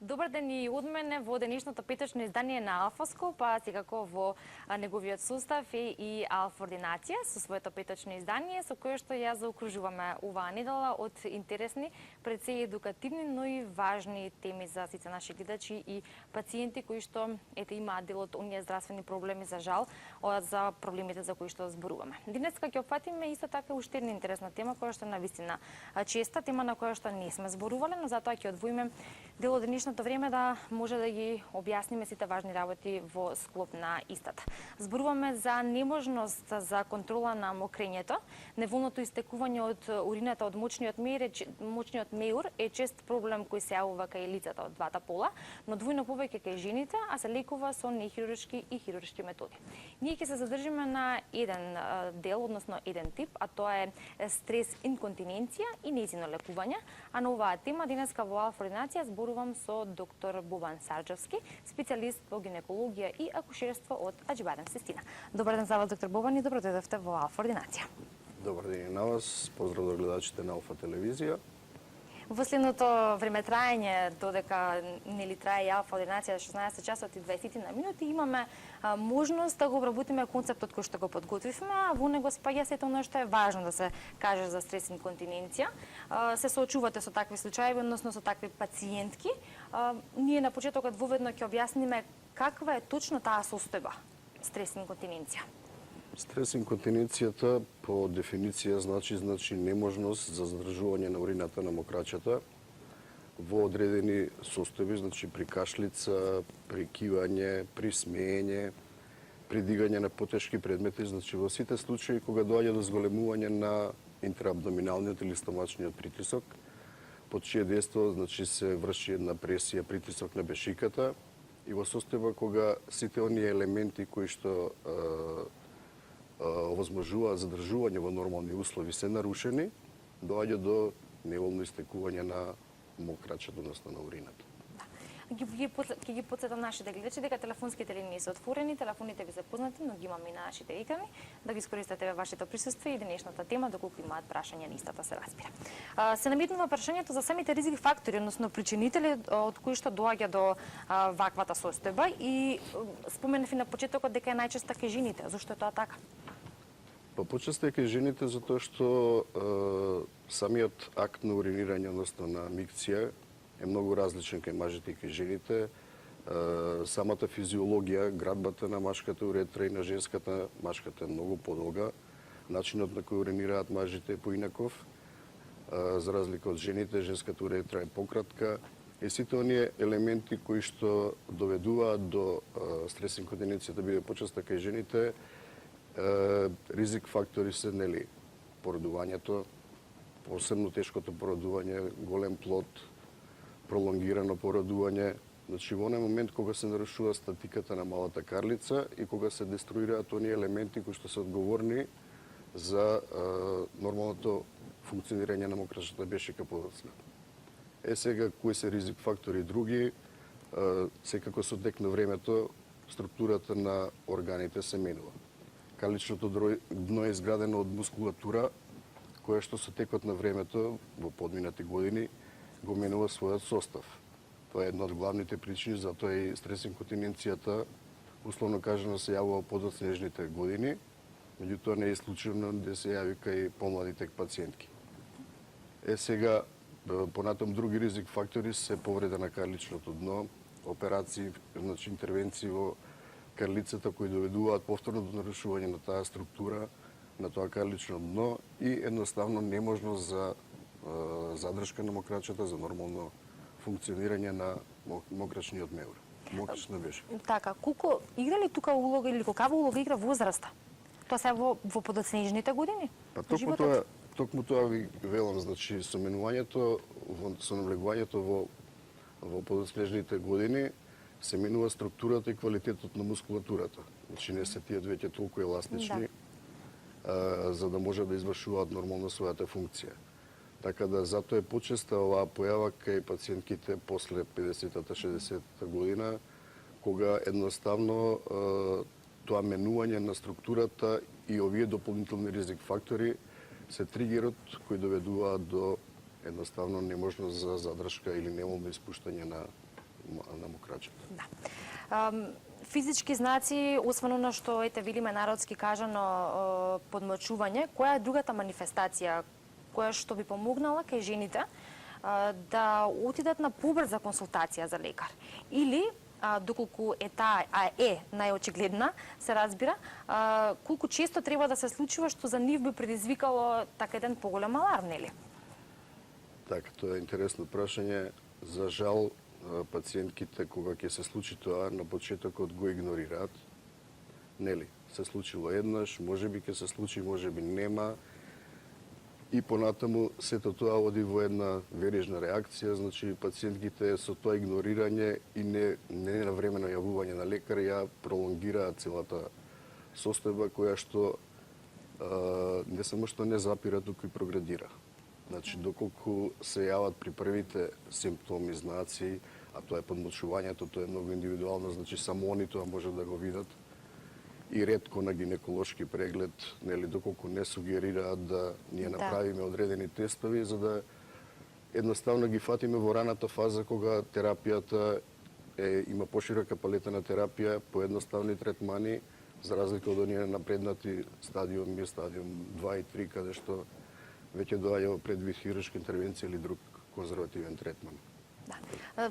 Добар ден и од мене во денешното петочно издание на Алфаскоп, а секако во неговиот состав е и Алфа Ординација со своето петочно издание со кое што ја заокружуваме оваа недела од интересни, пред се едукативни, но и важни теми за сите наши гледачи и пациенти кои што имаат дел од оние здравствени проблеми за жал, за проблемите за кои што зборуваме. Денеска ќе опфатиме исто така уште една интересна тема која што е навистина честа, тема на која што не сме зборувале, но затоа ќе одвоиме дел од денешното време да може да ги објасниме сите важни работи во склоп на истата. Зборуваме за неможност за контрола на мокрењето, неволното истекување од урината од мочниот меур е чест проблем кој се јавува кај лицата од двата пола, но двојно повеќе кај жените, а се лекува со нехируршки и хируршки методи. Ние ќе се задржиме на еден дел, односно еден тип, а тоа е стрес инконтиненција и нејзино лекување, а на оваа тема денеска во Алфа Ординација зборувам со доктор Бобан Сарджевски, специјалист по гинекологија и акушерство од Аџибадем Систина. Добар ден за вас, доктор Бобан, и добро дојдовте во Алфа Ординација. Добар ден и на вас, поздрав до гледачите на Алфа телевизија. Во следното време траење, додека нели трае Алфа Ординација 16 часот и 20 на минути, имаме можност да го обработиме концептот кој што го подготвивме, а во него спаѓа сето оно што е важно да се каже за стрес инконтиненција. Се соочувате со такви случаи, односно со такви пациентки. Ние на почетокот воведно ќе објасниме каква е точно таа состојба стрес инконтиненција. Стрес инконтиненцијата по дефиниција значи неможност за задржување на урината на мокрачата во одредени состојби, значи при кашлица, при кивање, при смеење, при дигање на потешки предмети, значи во сите случаи кога доаѓа до зголемување на интраабдоминалниот или стомачниот притисок, под чие дејство значи се врши една пресија, притисок на бешиката и во состојба кога сите оние елементи кои што овозможуваат задржување во нормални услови се нарушени, доаѓа до неволно истекување на мокрачето, односно на урината. Ќе ги потсетам нашите гледачи дека телефонските линии се отворени, телефоните ви се познати, но ги имаме и на нашите екрани, да ги искористите вашето присуство и денешната тема, доколку имаат прашања, истата се разбира. Се наметнува прашањето за самите ризик фактори, односно причинители од кои што доаѓа до ваквата состојба и споменав и на почетокот дека е најчесто кај жените. Зошто е тоа така? Почесто е кај жените затоа што самиот акт на уринирање, односно на микција, е многу различен кај мажите и кај жените. Самата физиологија, градбата на машката уретра и на женската, машката е многу подолга. Начинот на кој уринираат мажите е поинаков. За разлика од жените, женската уретра е пократка. И сите оние елементи кои што доведуваат до стрес инконтиненција да биде почеста кај жените, ризик фактори се породувањето, посебно тешкото породување, голем плод, пролонгирано породување, значи во оној момент кога се нарушува статиката на малата карлица и кога се деструираат оние елементи кои што се одговорни за нормалното функционирање на мокрачната бешика подоцна. Сега кои се ризик фактори други, секако со тек на времето структурата на органите се менува. Карличното дно е изградено од мускулатура која што со текот на времето во подминати години го менува својот состав. Тоа е една од главните причини, затоа и стрес инконтиненцијата, условно кажано, се јавува под снежните години, меѓутоа не е случајно да се јави кај помладите пациентки. Сега, понатам други ризик фактори се повреда на карличното дно, операции, значи интервенции во карлицата кои доведуваат повторно до нарушување на таа структура, на тоа карлично дно и едноставно неможност за задршка на мокрачата за нормално функционирање на мокрачниот меур. Мокрачна бешика. Така, колку игра ли тука улога или каква улога игра возраста? Тоа се во подоцнежните години? Токму тоа ви велам, значи соменувањето, со навлегувањето во подоцнежните години се менува структурата и квалитетот на мускулатурата. Значи не се тие веќе толку еластични, за да може да извршуваат нормално својата функција. Така да затоа е почеста оваа појава кај пациентките после 50-та, 60-та година, кога едноставно тоа менување на структурата и овие дополнителни ризик фактори се тригерот кои доведуваат до едноставно неможност за задршка или неволно испуштање на мокрачето. Да. Физички знаци, освен оно што велиме народски кажано подмочување, која е другата манифестација која што би помогнала кај жените да отидат на побрза консултација за лекар? Или доколку е таа најочигледна, се разбира, колку често треба да се случува што за нив би предизвикало така еден поголем аларм, нели? Така, тоа е интересно прашање. За жал, пациентките, кога ќе се случи тоа, на почетокот го игнорираат. Нели, се случило еднаш, можеби ќе се случи, можеби нема. И понатаму сето тоа оди во една верижна реакција, значи пациентките со тоа игнорирање и не навремено јавување на лекар ја пролонгираат целата состојба која што не само што не запира, туку и прогредира. Значи, доколку се јават при првите симптоми, знаци, а тоа е подмочувањето, тоа е многу индивидуално, значи само они тоа можат да го видат. И ретко на гинеколошки преглед, нели, доколку не сугерираат да ние направиме одредени тестови, за да едноставно ги фатиме во раната фаза кога терапијата има поширока палета на терапија, поедноставни третмани, за разлика од оние напреднати стадиуми, стадиум 2 и 3, каде што веќе доаѓа предвид хируршка интервенција или друг конзервативен третман. Да.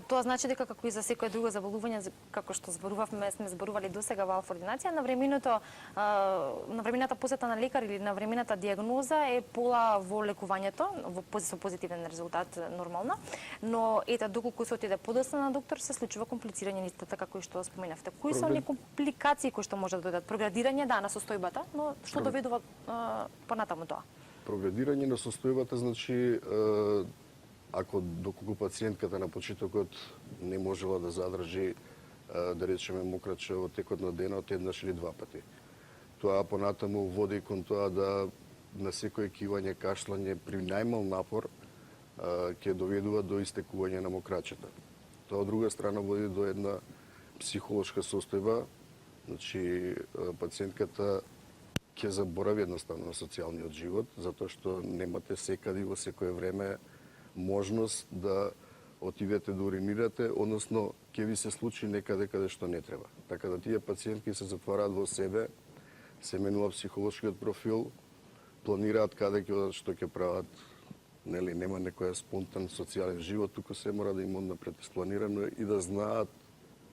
Тоа значи дека како и за секое друго заболување, како што зборувавме, сме зборували досега во алфа-ординација, навремената посета на лекар или навремената дијагноза е пола во лекувањето, со позитивен резултат нормално, но ета доколку се отиде подоцна на доктор, се случува комплицирање исто така кои што споменавте. Кои се оние компликации кои што може да дојдат? Проградирање на состојбата, но што доведува понатаму тоа? Прогредирање на состојбата значи ако доколку пациентката на почетокот не можела да задржи, да речеме, мокраче во текот на денот еднаш или два пати. Тоа понатаму води кон тоа да на секое кивање, кашлање при најмал напор ќе доведува до истекување на мокрачета. Тоа од друга страна води до една психолошка состојба, значи пациентката ќе заборави едноставно на социјалниот живот, затоа што немате секаде во секое време можност да отидете да уринирате, односно ќе ви се случи некаде каде што не треба. Така да тие пациентки се затвараат во себе, се менува психолошкиот профил, планираат каде што ќе прават, нели, нема некој спонтан социјален живот, туку се мора да им однапред спланирано и да знаат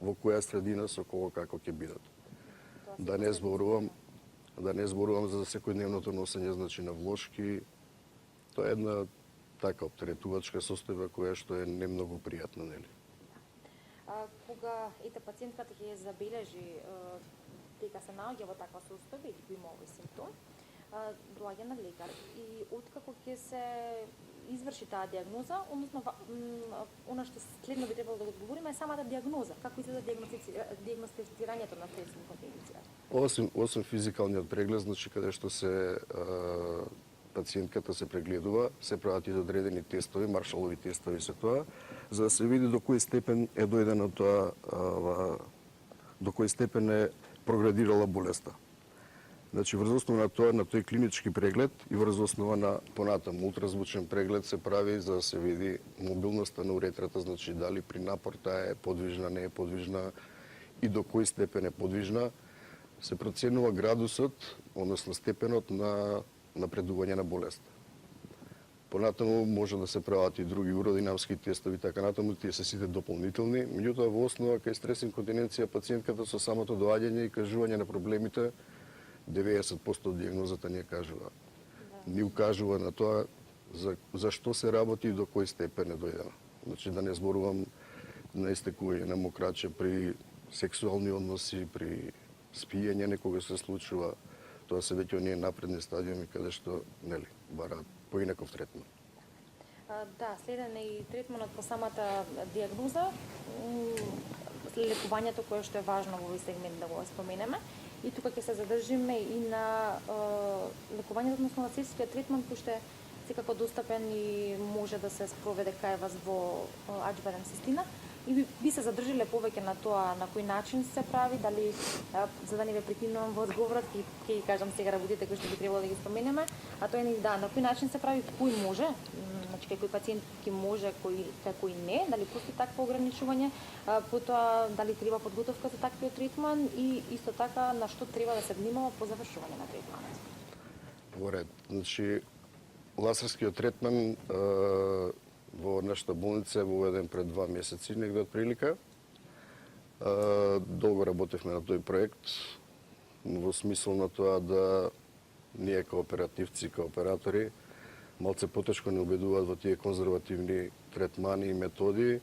во која средина со кого како ќе бидат. Да не зборувам за секојдневното носење, значи, на влошки. Тоа е една така оптеретувачка состојба која што е не многу пријатна, нели? Кога пациентката ќе забележи дека се наоѓа во таква состојба или би имал симптом, доаѓа на лекар и откако ќе се изврши таа дијагноза, односно она што следно би требало да го одговориме е самата дијагноза, како изгледа дијагностицирањето на стресна инконтиненција. Освен физикалниот преглед, значи каде што се пациентката се прегледува, се прават и одредени тестови, маршалови тестови се тоа, за да се види до кој степен е дојдено тоа, до кој степен е проградирала болеста. Значи, врз основа на тоа, на тој клинички преглед и врз основа на понатаму ултразвучен преглед се прави за да се види мобилноста на уретрата, значи дали при напор таа е подвижна, не е подвижна и до кој степен е подвижна, се проценува градусот, односно степенот на напредување на болест. Понатаму може да се прават и други уродинамски тестови, така натаму, тие се сите дополнителни. Меѓутоа, во основа кај стрес инконтиненција пациентката со самото доаѓање и кажување на проблемите, 90% од дијагнозата не кажува. Ни укажува на тоа за што се работи и до кој степен е дојдено. Значи, да не зборувам на истекување на мокраче при сексуални односи, при спиење некога се случува. Тоа се веќе оние напредни стадиуми каде што, нели, бараат поинаков третман. Да, следен е и третманот по самата дијагноза, лекувањето кое што е важно во овој сегмент да го споменеме. И тука ќе се задржиме и на лекувањето, односно на сесискиот третман, кој што е секако достапен и може да се спроведе кај вас во Аџбарем Систина. И би се задржиле повеќе на тоа на кој начин се прави, дали за да не ве прекинувам во одговорот, ќе ги кажам сега работите кои што би требало да ги споменеме, а тоа е да, на кој начин се прави, кој може, значи кој пациент ќе може, кој не, дали постои такво ограничување, потоа дали треба подготовка за таквиот третман и исто така на што треба да се внимава по завршување на третманот. Во ред. Значи, лазерскиот третман во нашата болница е воведен пред 2 месеци, негде од прилика. Долго работевме на тој проект, во смисол на тоа да ние као оперативци, као оператори, малце потешко не убедуваат во тие конзервативни третмани и методи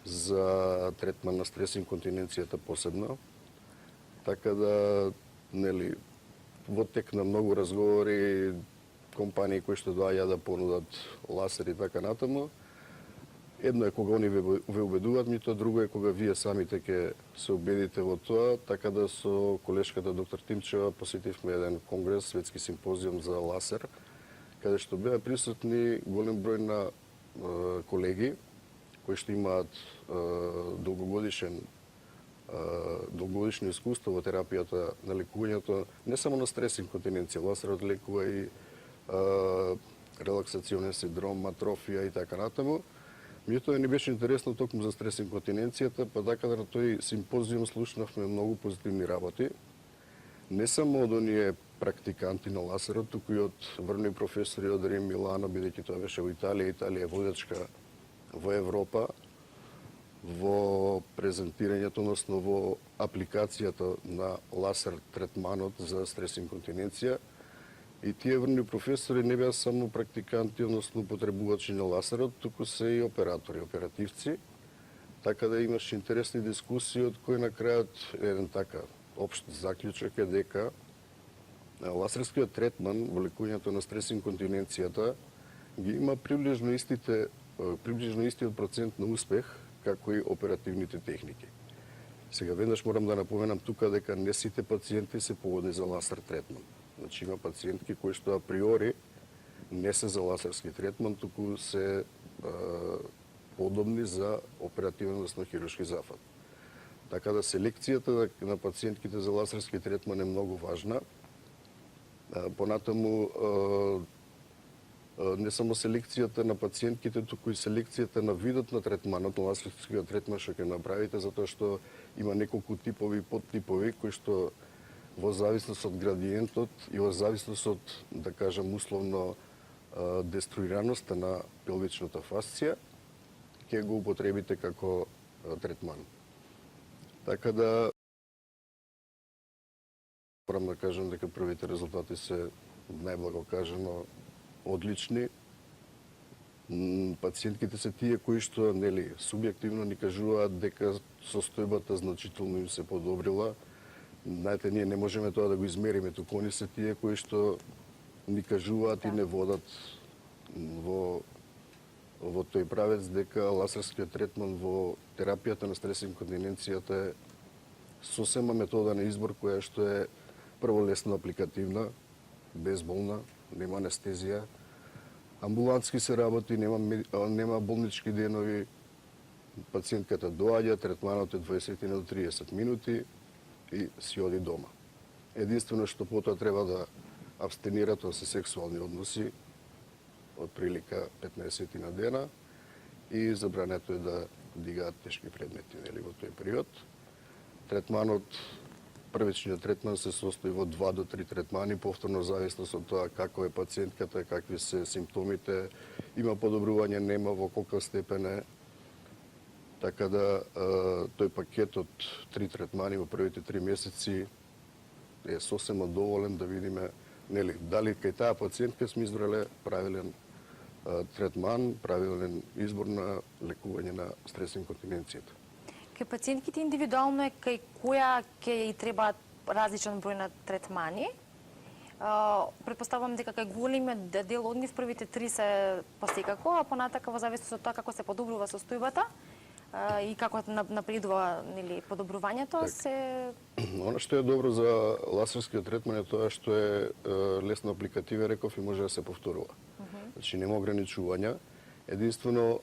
за третман на стрес инконтиненцијата посебно. Така да, нели, во тек на многу разговори, компании кои што доаѓаат да понудат ласер и така натаму. Едно е кога они ве убедуваат, мито друго е кога вие самите ќе се убедите во тоа, така да со колешката доктор Тимчева посетивме еден конгрес, светски симпозиум за ласер, каде што беа присутни голем број на колеги кои што имаат долгогодишно искуство во терапијата на лекувањето не само на стрес инконтиненција, ласерот лекува и релаксационен синдром, атрофија и така натаму. Меѓутоа ни беше интересно токму за стрес инконтиненцијата, па така да на тој симпозиум слушнавме многу позитивни работи. Не само од оние практиканти на ласерот, туку и од врвни професори од Рим, Милано, бидејќи тоа беше во Италија. Италија е водечка во Европа во презентирањето, односно во апликацијата на ласер третманот за стрес инконтиненција. И тие врвни професори не беа само практиканти, односно потребувачи на ласерот, туку се и оператори, оперативци. Така да имаше интересни дискусии, од кои на крајот еден така општ заклучок е дека ласерскиот третман во лекувањето на стрес инконтиненцијата ги има приближно истиот процент на успех како и оперативните техники. Сега веднаш морам да напоменам тука дека не сите пациенти се погодни за ласер третман. Значи има пациентки кои што априори не се за ласерски третман, туку се подобни за оперативен, односно хируршки зафат. Така да селекцијата на пациентките за ласерски третман е многу важна. Понатаму не само селекцијата на пациентките, туку и селекцијата на видот на третманот, на ласерскиот третман што ќе направите, затоа што има неколку типови и подтипови кои што во зависност од градиентот и во зависност од, да кажам, условно деструираноста на пелвичната фасција, ќе го употребите како третман. Така да морам да кажам дека првите резултати се, најблаго кажано, одлични. Пациентките се тие кои што, нели, субјективно ни кажуваат дека состојбата значително им се подобрила. Знаете, ние не можеме тоа да го измериме, туку они се тие кои што ни кажуваат и не водат во тој правец дека ласерскиот третман во терапијата на стрес инконтиненцијата е сосема метода на избор која што е прво лесно апликативна, безболна, нема анестезија, амбулантски се работи, нема болнички денови, пациентката доаѓа, третманот е 20 до 30 минути и си оди дома. Единствено што потоа треба да абстенират од се сексуални односи, од прилика 15 на дена, и забрането е да дигаат тешки предмети, нели, во тој период. Третманот, првичниот третман се состои во 2 до 3 третмани, повторно зависност од тоа како е пациентката, какви се симптомите, има подобрување, нема, во колка степен е. Така да тој пакет од 3 третмани во првите 3 месеци е сосема доволен да видиме, нели, дали кај таа пациентка сме избрале правилен третман, правилен избор на лекување на стрес инконтиненцијата. Кај пациентките индивидуално е кај која ќе и треба различен број на третмани. Претпоставувам дека кај големиот дел од нив првите 3 се посекако, а понатака во зависност од тоа како се подобрува состојбата и како напредува, нели, подобрувањето, се... Она што е добро за ласерскиот третман е тоа што е лесно апликативен, реков, и може да се повторува. Значи нема ограничувања. Единствено,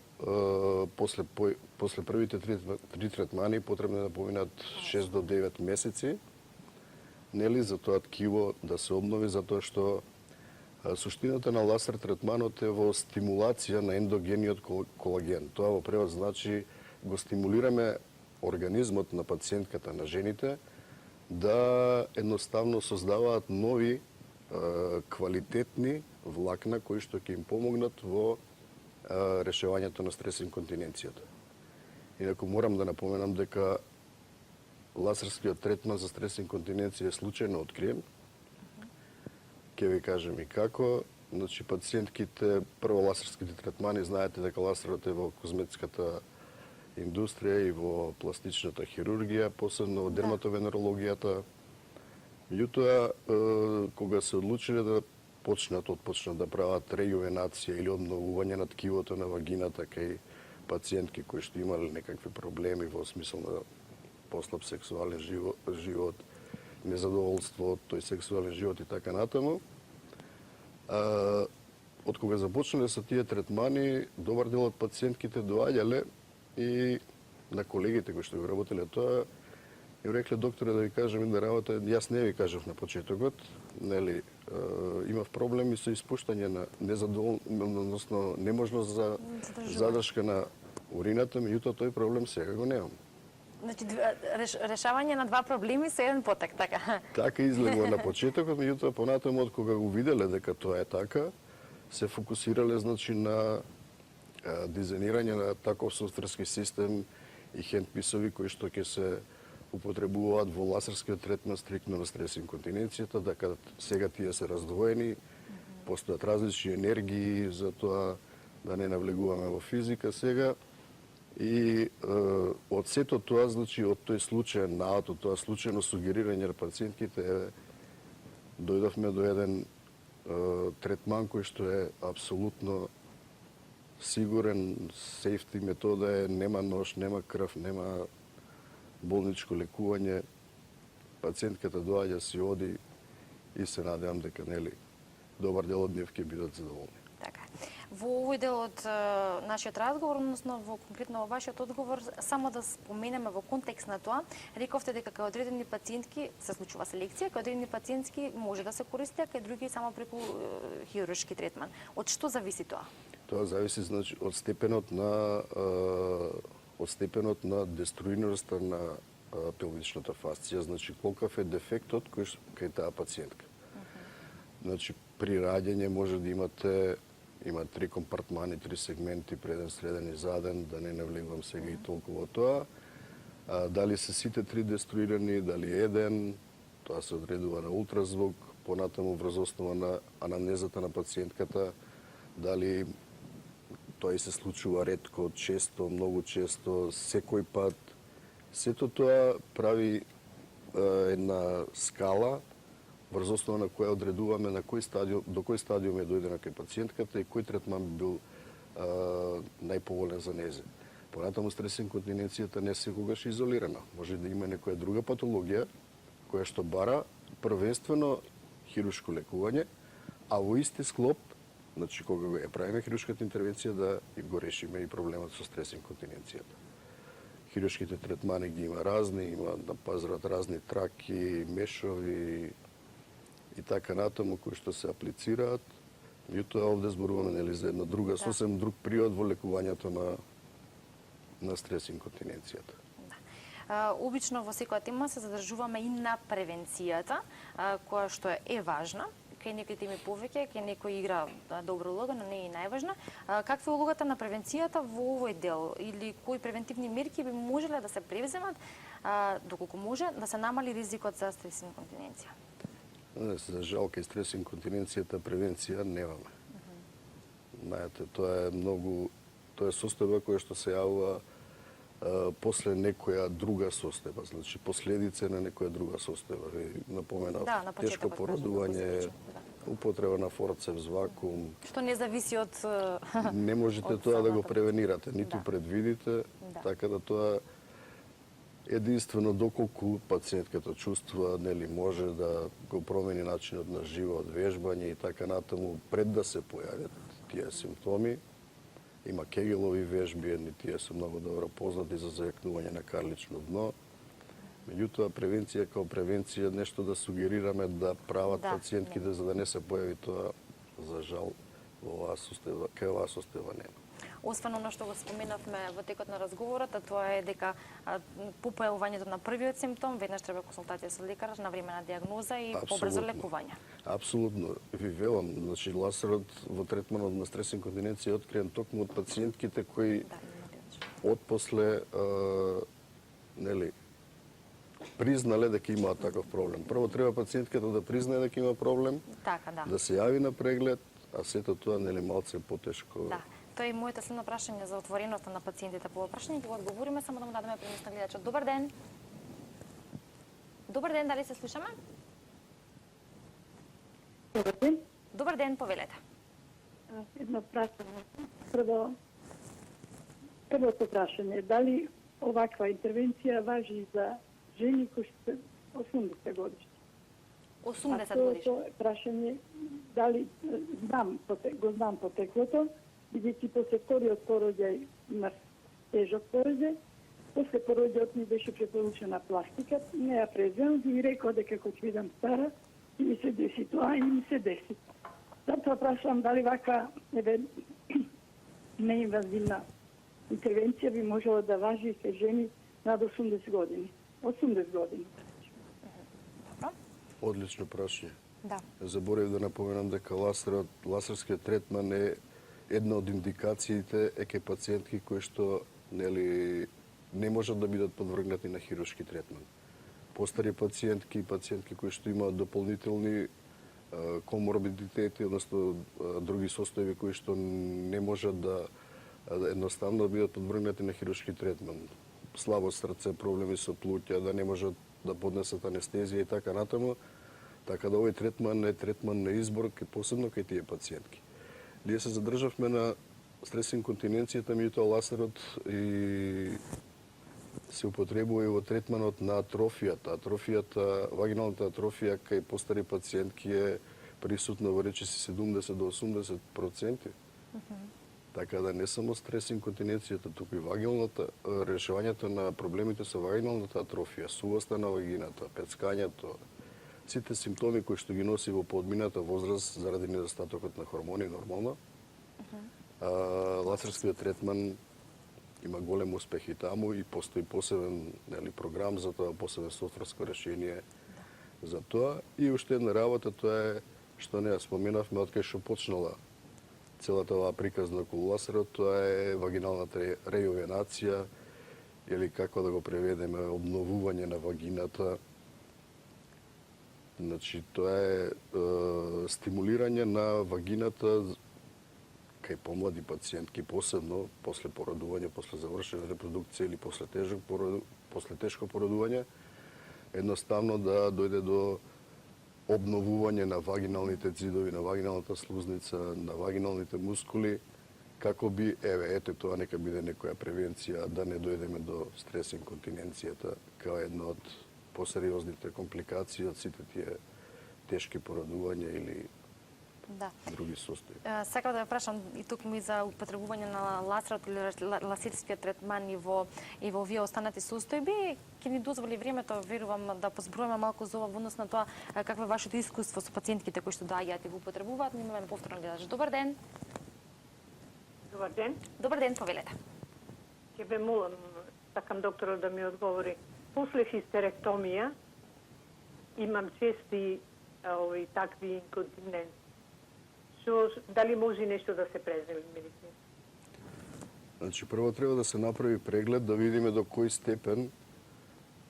после првите 3 третмани потребно е да поминат 6 до 9 месеци, нели, за тоа ткиво да се обнови, затоа што Суштината на лазер третманот е во стимулација на ендогениот колаген. Тоа во превод значи го стимулираме организмот на пациентката, на жените, да едноставно создаваат нови квалитетни влакна кои што ќе им помогнат во решавањето на стрес инконтиненцијата. Инаку морам да напоменам дека лазерскиот третман за стрес инконтиненција е случајно откриен. Ќе ви кажем и како. Значи, пациентките, прво лазерските третмани, знаете дека лазерот е во козметската индустрија и во пластичната хирургија, посебно во дерматовенерологијата. Меѓутоа, кога се одлучиле да почнат да прават рејувенација или обновување на ткивото на вагината кај пациентки кои што имале некакви проблеми во смисла на послаб сексуален живот, незадоволство од тој сексуален живот и така натаму. Од кога започнале со тие третмани, добар дел од пациентките доаѓале и на колегите кои што го работеле тоа, и рекле, докторе, да ви кажем една работа, јас не ви кажав на почетокот, нели, имав проблеми со испуштање на односно неможност за задршка на урината, меѓутоа тој проблем сега го немам. Значи, решавање на два проблеми со еден потек, така? Така излегува на почетокот, меѓутоа понатаму од кога го виделе дека тоа е така, се фокусирале, значи, на дизајнирање на таков софтверски систем и хендписови кои што ќе се употребуваат во лазерскиот третман стриктно на стрес инконтиненцијата, дека сега тие се раздвоени, постојат различни енергии за тоа, да не навлегуваме во физика сега. И од сето тоа, значи, од тој случај наот, од тоа случајно сугерирање на пациентките, дојдовме до еден третман кој што е апсолутно сигурен, сейфти метода е, нема нож, нема крв, нема болничко лекување. Пациентката доаѓа, си оди и се надевам дека, нели, добар дел од нив ќе бидат задоволни. Така. Во овој дел од нашиот разговор, односно во конкретно во вашиот одговор, само да споменеме во контекст на тоа, рековте дека кај одредени пациентки се случува селекција, кај одредени пациентки може да се користи, а кај други само преку хируршки третман. Од што зависи тоа? Тоа зависи, значи, од степенот на деструираноста на пелвичната фасција, значи колкав е дефектот кај таа пациентка. Значи, при раѓање може да има 3 компартмани, 3 сегменти, преден, среден и заден, да не навлегувам сега и толку во тоа. Дали се сите 3 деструирани, дали еден, тоа се одредува на ултразвук, понатаму врз основа на анамнезата на пациентката, дали тоа и се случува ретко, често, многу често, секој пат. Сето тоа прави една скала врз основа на која одредуваме на до кој стадиум е дојдена кај пациентката и кој третман би бил најповолен за незе. Понатаму стрес инконтиненцијата не секогаш изолирана. Може да има некоја друга патологија која што бара првенствено хируршко лекување, а во исти склоп, значи кога ја правиме хируршката интервенција, да го решиме и проблемот со стрес инконтиненцијата. Хируршките третмани ги има разни, има на пазарот разни траки, мешови и така натаму кои што се аплицираат. Меѓутоа овде зборуваме, нели, за една друга, сосем друг период во лекувањето на стрес инконтиненцијата. Обично во секоја тема се задржуваме и на превенцијата, која што е важна. Кај некои теми повеќе, кај некој игра добра улога, но не е и најважна. Каква е улогата на превенцијата во овој дел? Или кои превентивни мерки би можеле да се превземат, доколку може, да се намали ризикот за стрес инконтиненција? За жал, кај стрес инконтиненцијата превенција немаме. Знаете, тоа е состојба која што се јавува после некоја друга состојба, значи последица на некоја друга состојба. Напоменав, тешко породување, употреба на форцепс, вакуум. Што не зависи од не можете тоа да го превенирате, ниту предвидите, така да тоа единствено доколку пациентката чувствува, нели, може да го промени начинот на живот, вежбање и така натаму, пред да се појават тие симптоми. Има кегелови вежби, едни тие се многу добро познати за зајакнување на карлично дно. Меѓутоа, превенција као превенција, нешто да сугерираме да прават пациентките за да не се појави тоа, за жал кај оваа состојба нема. Освен оно што го споменавме во текот на разговорот, а тоа е дека по појавувањето на првиот симптом веднаш треба консултација со лекар, навремена диагноза и побрзо лекување. Апсолутно. Ви велам, значи ласерот во третманот на стрес инконтиненција е откриен токму од пациентките кои отпосле признале дека имаат таков проблем. Прво треба пациентката да признае дека има проблем, Така, да се јави на преглед, а сето тоа малце потешко. Да. Тоа е моето следно прашање за отвореноста на пациентите по прашање, ќе го одговориме, само да му дадеме предност на гледачот. Добар ден. Добар ден, дали се слушаме? Добар ден. Добар ден, повелете. Едно прашање. Првото прашање, дали оваква интервенција важи за жени кои се 80 годишни? 80 годишни. А прашање, дали го знам потеклото, бидејќи после вториот пороѓај имав тежок пороѓај, после пороѓајот ми беше препоручена пластика, не ја преземам и рекол дека кога ќе бидам стара, ќе ми се деси тоа и ми се деси. Затоа прашувам дали вака неинвазивна интервенција би можела да важи и се жени над 80 години. 80 години. Одлично прашање. Да. Заборев да напоменам дека ласерскиот третман е една од индикациите кај пациентки кои што не можат да бидат подвргнати на хируршки третман. Постари пациентки и пациентки кои што имаат дополнителни коморбидитети, односно други состојби кои што не можат да едноставно да бидат подвргнати на хируршки третман. Слабо срце, проблеми со плуќа, да не можат да поднесат анестезија и така натаму. Така да овој третман е третман на избор, посебно кај тие пациентки. Ние се задржавме на стрес инконтиненцијата, меѓутоа ласерот и се употребува и во третманот на атрофијата. Вагиналната атрофија кај постари пациентки е присутна во речиси 70 до 80%. Така да не само стрес инконтиненцијата, туку и решавањето на проблемите со вагиналната атрофија, сувоста на вагината, пецкањето, сите симптоми кои што ги носи во поодмината возраст заради недостатокот на хормони нормално. Ласерскиот третман има голем успех и таму и постои посебен програм за тоа, посебен софтверско решение за тоа. И уште една работа, тоа е што не ја споменавме од кај што почнала целата оваа приказна околу ласерот, тоа е вагиналната рејувенација или како да го преведеме, обновување на вагината. Значи, тоа е стимулирање на вагината кај помлади пациентки, посебно после породување, после завршена репродукција или после тешко породување, едноставно да дојде до обновување на вагиналните ѕидови, на вагиналната слузница, на вагиналните мускули, како би, ете тоа нека биде некоја превенција да не дојдеме до стрес инконтиненцијата као една од посериозните компликации од сите тие тешки породувања или други состојби. Сакам да ве прашам и токму и за употребување на ласерот или ласерскиот третман и во овие останати состојби. Ќе ни дозволи времето, верувам, да позброиме малку за ова во однос на тоа какво е вашето искуство со пациентките кои што доаѓаат и го употребуваат. Имаме повторно гледач. Добар ден. Добар ден. Добар ден, повелете. Ќе ве молам, сакам докторот да ми одговори. После хистеректомија имам чести такви инконтиненции. Дали може нешто да се преземе медицински? Значи, прво треба да се направи преглед, да видиме до кој степен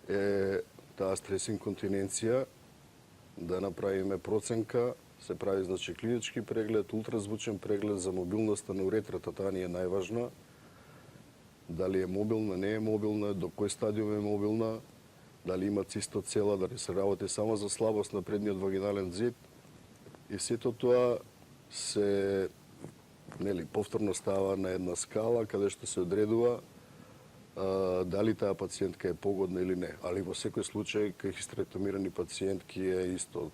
е таа стрес инконтиненција, да направиме проценка, се прави значи клинички преглед, ултразвучен преглед за мобилноста на уретрата, таа ни е најважна. Дали е мобилна, не е мобилна, до кој стадиум е мобилна, дали има цистоцела, дали се работи само за слабост на предниот вагинален ѕид. И сето тоа се повторно става на една скала каде што се одредува дали таа пациентка е погодна или не. Али во секој случај кај хистеректомирани пациентки е исто.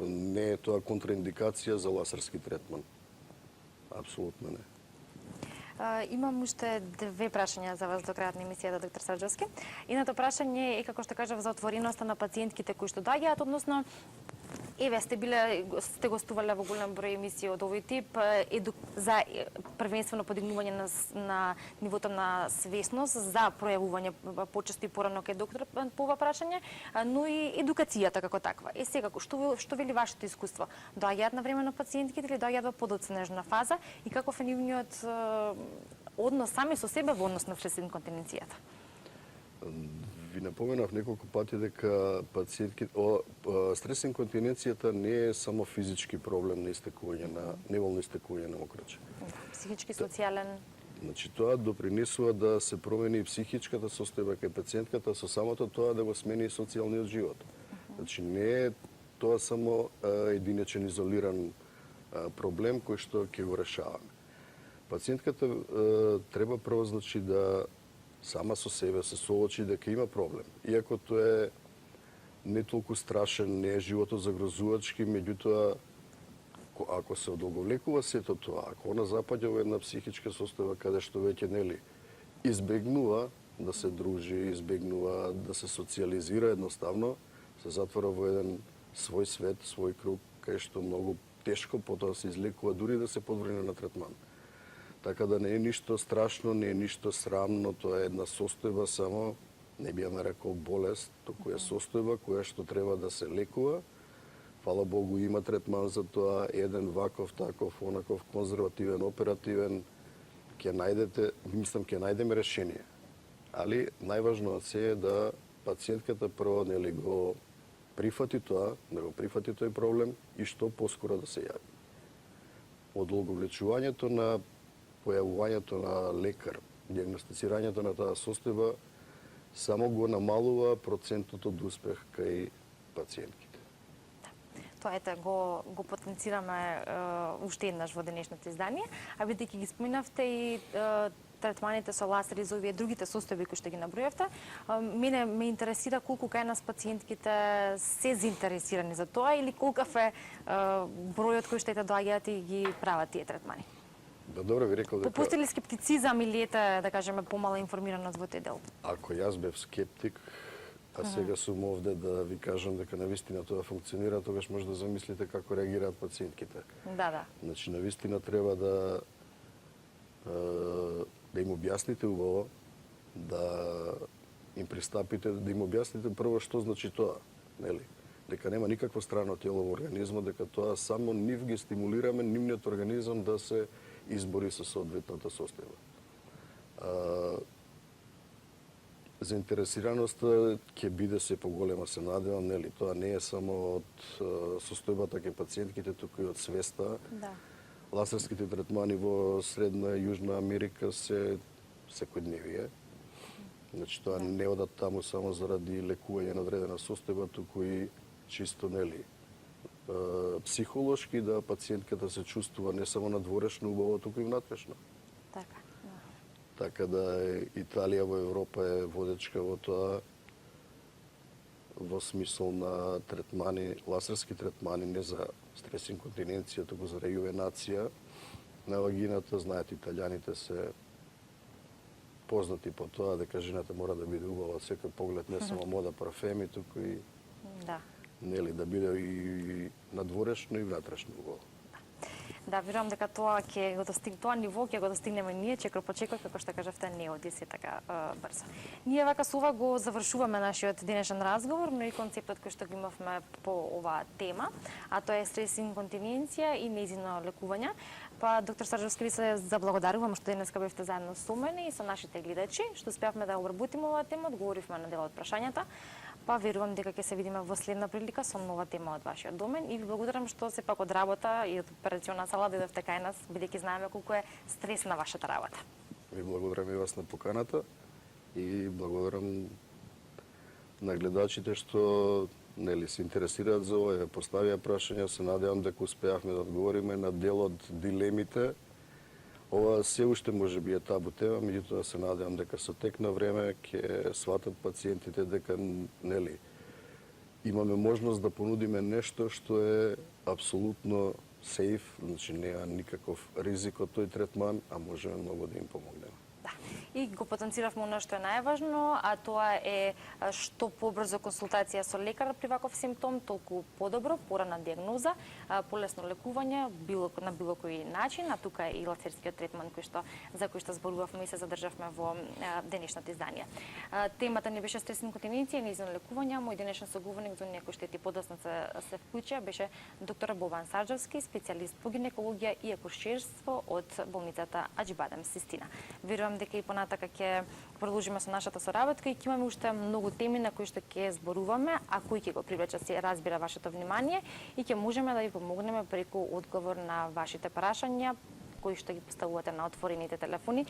Не е тоа контраиндикација за ласерски третман. Апсолутно не. Имам уште две прашања за вас до крајот на емисијата, доктор Сарджевски. Едното прашање е, како што кажав, за отвореноста на пациентките кои што доаѓаат, односно Еве, сте гостувале во голем број емисии од овој тип за првенствено подигнување на нивото на свесност, за пројавување почести порано кај доктор по ова прашање, но и едукацијата како таква. Сега, што вели вашето искуство? Доаѓаат на време на пациентките или доаѓаат во подоцнежна фаза и каков е нивниот однос сами со себе во однос на стрес инконтиненцијата? Ви напоменав неколку пати дека стрес инконтиненцијата не е само физички проблем на истекување на неволно истекување на мокраче. Психички, социјален. Значи тоа допринесува да се промени психичката состојба кај пациентката, со самото тоа да го смени и социјалниот живот. Значи не е тоа само единечен изолиран проблем кој што ќе го решаваме. Пациентката треба прво значи да сама со себе се соочи дека има проблем. Иако тоа е не толку страшен, не е живото загрозувачки, меѓутоа ако се одолговлекува сето тоа, ако она запаѓа во една психичка состојба каде што веќе нели избегнува да се дружи, избегнува да се социализира, едноставно се затвора во еден свој свет, свој круг, кај што многу тешко потоа се излекува дури да се подврне на третман. Така да не е ништо страшно, не е ништо срамно, тоа е една состојба само, не би ја нарекол болест, туку е состојба која што треба да се лекува. Фала Богу има третман за тоа, еден ваков, таков, онаков, конзервативен, оперативен, ќе најдеме решение. Али најважно е да пациентката прво нели го прифати тоа, да го прифати тој проблем и што поскоро да се јави. Одолговлечувањето на појавувањето на лекар, диагностицирањето на таа состојба само го намалува процентот од успех кај пациентките. Тоа го потенцираме уште еднаш во денешното издание, а бидејќи ги споменавте и третманите со лазер и за овие другите состојби кои што ги набројавте, мене ме интересира колку кај нас пациентките се заинтересирани за тоа или колкав е бројот кој што доаѓаат и ги прават тие третмани. Да, добро ви рекол дека... Постои ли скептицизам или ете, да кажеме, помала информираност во тој дел? Ако јас бев скептик, а сега сум овде да ви кажам дека навистина тоа функционира, тогаш може да замислите како реагираат пациентките. Да. Значи, навистина треба да им објасните убаво, да им пристапите, да им објасните прво што значи тоа, нели? Дека нема никакво страно тело во организмот, дека тоа само нив ги стимулираме, нивниот организам да се избори со соодветната состојба. Заинтересираноста ќе биде се поголема, се надевам, нели? Тоа не е само од состојбата кај пациентките, туку и од свеста. Да. Лазерските третмани во Средна и Јужна Америка се секојдневие. Значи тоа не одат таму само заради лекување на одредена состојба, туку и чисто нели психолошки да пациентката се чувствува не само надворешно убаво, туку и внатрешно. Така. Така да Италија во Европа е водечка во тоа, во смисол на третмани, лазерски третмани не за стрес инконтиненција, туку за рејувенација на вагината. Знаете, италијаните се познати по тоа дека жената мора да биде убава од секој поглед, не само мода, парфеми, туку и нели да биде и надворешно и внатрешно убаво. Да, верувам дека тоа ниво ќе го достигнеме ние чекор по чекор, како што кажавте, не оди се така брзо. Ние вака со ова го завршуваме нашиот денешен разговор, но и концептот кој што го имавме по оваа тема, а тоа е стрес инконтиненција и нејзино лекување. Па, доктор Сарджевски, ви се заблагодарувам што денеска бевте заедно со мене и со нашите гледачи, што успеавме да обработиме оваа тема, одговоривме на дел од прашањата. Па верувам дека ќе се видиме во следна прилика со нова тема од вашиот домен и ви благодарам што сепак од работа и од операциона сала дојдовте кај нас, бидејќи знаеме колку е стресна вашата работа. Ви благодарам и вас на поканата и благодарам на гледачите што нели се интересираат за ова, ја поставија прашања, се надевам дека успеавме да одговориме на дел од дилемите. Ова се уште може би е табу тема, меѓутоа се надевам дека со тек на време ќе сватат пациентите дека нели имаме можност да понудиме нешто што е апсолутно сейф, значи нема никаков ризик од тој третман, а можеме многу да им помогнеме. Да. и го потенциравме оно што е најважно, а тоа е што побрзо консултација со лекар при ваков симптом, толку подобро, порана диагноза, полесно лекување на било кој начин, а тука е и лацерскиот третман за кој што зборувавме и се задржавме во денешното издание. Темата ни беше стресна инконтиненција и нејзино лекување. Мој денешен соговорник за некои штети подоцна се вклучија беше доктор Бобан Сарджевски, специјалист по гинекологија и акушерство од болницата Аџибадем Систина. Верувам дека и понатака ќе продолжиме со нашата соработка и ќе имаме уште многу теми на кои што ќе зборуваме, а кои ќе го привлечат, се разбира, вашето внимание и ќе можеме да ви помогнеме преку одговор на вашите прашања кои што ги поставувате на отворените телефони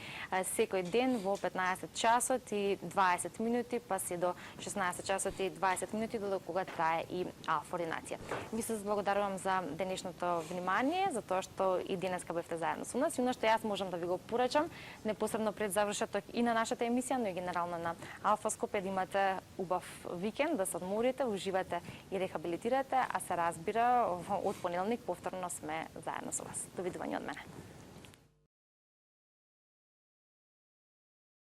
секој ден во 15 часот и 20 минути, па се до 16 часот и 20 минути до кога трае и алфа ординација. Ви се благодарувам за денешното внимание, за тоа што и денеска бевте заедно со нас. И оно што јас можам да ви го порачам, непосредно пред завршеток и на нашата емисија, но и генерално на Алфаскоп, е да имате убав викенд, да се одморите, уживате и рехабилитирате, а се разбира, од понеделник повторно сме заедно со вас. Довидување од мене.